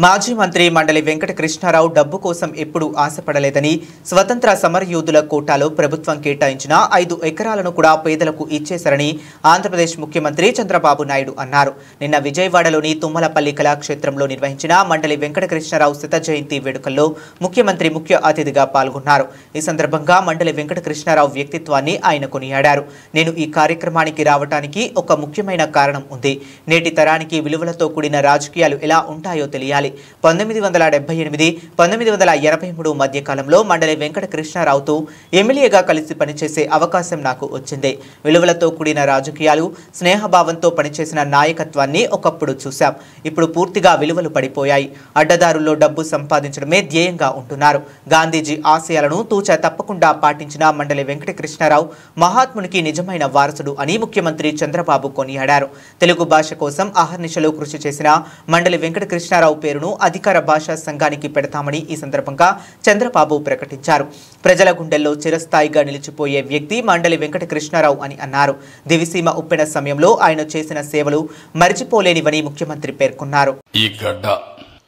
మాజీ మంత్రి మండలి వెంకట కృష్ణారావు డబ్బు కోసం ఎప్పుడూ ఆశపడలేదని, స్వతంత్ర సమరయోధుల కోటాలో ప్రభుత్వం కేటాయించిన 5 ఎకరాలను కూడా పేదలకు ఇచ్చేశారని ఆంధ్రప్రదేశ్ ముఖ్యమంత్రి చంద్రబాబు నాయుడు అన్నారు. నిన్న విజయవాడలోని తుమ్మలపల్లి కళాక్షేత్రంలో నిర్వహించిన మండలి వెంకట కృష్ణారావు శత జయంతి వేడుకల్లో ముఖ్యమంత్రి ముఖ్య అతిథిగా పాల్గొన్నారు. ఈ సందర్భంగా మండలి వెంకట కృష్ణారావు వ్యక్తిత్వాన్ని ఆయన కొనియాడారు. నేను ఈ కార్యక్రమానికి రావడానికి ఒక ముఖ్యమైన కారణం ఉంది. నేటి తరానికి విలువలతో కూడిన రాజకీయాలు ఎలా ఉంటాయో తెలియాలి. 1978-1983 మధ్య కాలంలో మండలి వెంకట కృష్ణారావుతో ఎమ్మెల్యేగా కలిసి పనిచేసే అవకాశం నాకు వచ్చింది. విలువలతో కూడిన రాజకీయాలు, స్నేహభావంతో పనిచేసిన నాయకత్వాన్ని ఒకప్పుడు చూశాం. ఇప్పుడు పూర్తిగా విలువలు పడిపోయాయి. అడ్డదారుల్లో డబ్బు సంపాదించడమే ధ్యేయంగా ఉంటున్నారు. గాంధీజీ ఆశయాలను తూచా తప్పకుండా పాటించిన మండలి వెంకట కృష్ణారావు మహాత్మునికి నిజమైన వారసుడు అని ముఖ్యమంత్రి చంద్రబాబు కొనియాడారు. తెలుగు భాష కోసం అహర్నిశలు కృషి చేసిన మండలి వెంకట కృష్ణారావు పేరును అధికార భాషా సంఘానికి పెడతామని ఈ సందర్భంగా చంద్రబాబు ప్రకటించారు. ప్రజల గుండెల్లో చిరస్థాయిగా నిలిచిపోయే వ్యక్తి మండలి వెంకట కృష్ణారావు అని అన్నారు. దివిసీమ ఉప్పెన సమయంలో ఆయన చేసిన సేవలు మరిచిపోలేనివని ముఖ్యమంత్రి పేర్కొన్నారు. ఈ గడ్డ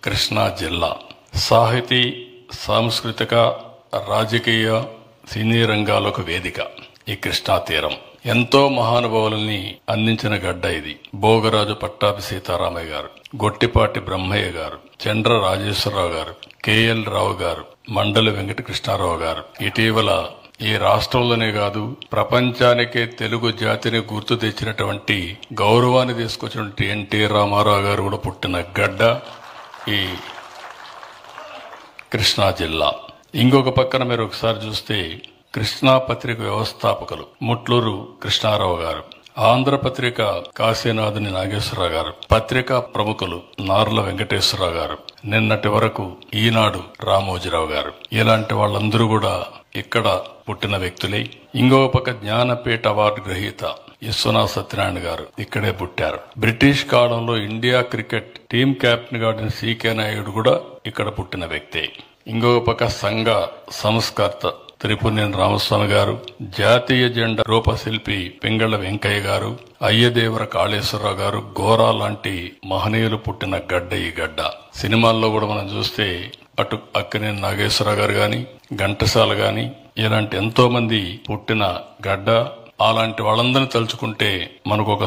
కృష్ణా జిల్లా సాహితీ, సాంస్కృతిక, రాజకీయ, సినీ రంగాలకు వేదిక. ఈ కృష్ణా తీరం ఎంతో మహానుభావులని అందించిన గడ్డ ఇది. భోగరాజు పట్టాభి సీతారామయ్య గారు, గొట్టిపాటి బ్రహ్మయ్య గారు, చండ్ర రాజేశ్వరరావు గారు, కేఎల్ రావు గారు, మండలి వెంకట కృష్ణారావు గారు ఇటీవల ఈ రాష్ట్రంలోనే కాదు ప్రపంచానికే తెలుగు జాతిని గుర్తు తెచ్చినటువంటి, గౌరవాన్ని తీసుకొచ్చినటువంటి ఎన్టీ రామారావు గారు కూడా పుట్టిన గడ్డ ఈ కృష్ణా జిల్లా. ఇంకొక పక్కన మీరు ఒకసారి చూస్తే కృష్ణా పత్రిక వ్యవస్థాపకులు ముట్లూరు కృష్ణారావు గారు, ఆంధ్రపత్రిక కాశీనాథుని నాగేశ్వరరావు గారు, పత్రికా ప్రముఖులు నార్ల వెంకటేశ్వరరావు గారు, నిన్నటి వరకు ఈనాడు రామోజీరావు గారు, ఇలాంటి వాళ్ళందరూ కూడా ఇక్కడ పుట్టిన వ్యక్తులే. ఇంకో పక్క జ్ఞానపీఠ అవార్డు గ్రహీత విశ్వనాథ్ సత్యనారాయణ గారు ఇక్కడే పుట్టారు. బ్రిటిష్ కాలంలో ఇండియా క్రికెట్ టీం కెప్టెన్ గా సికే నాయుడు కూడా ఇక్కడ పుట్టిన వ్యక్తే. ఇంకొక పక్క సంఘ సంస్కర్త త్రిపురనేని రామస్వామి గారు, జాతీయ జెండా రూపశిల్పి పింగళ వెంకయ్య గారు, అయ్యదేవర కాళేశ్వరరావు గారు, గోరా లాంటి మహనీయులు పుట్టిన గడ్డ ఈ గడ్డ. సినిమాల్లో కూడా మనం చూస్తే అటు అక్కినేని నాగేశ్వరరావు గారు గాని, ఘంటసాల గాని ఇలాంటి ఎంతో మంది పుట్టిన గడ్డ. అలాంటి వాళ్ళందరినీ తలుచుకుంటే మనకు ఒక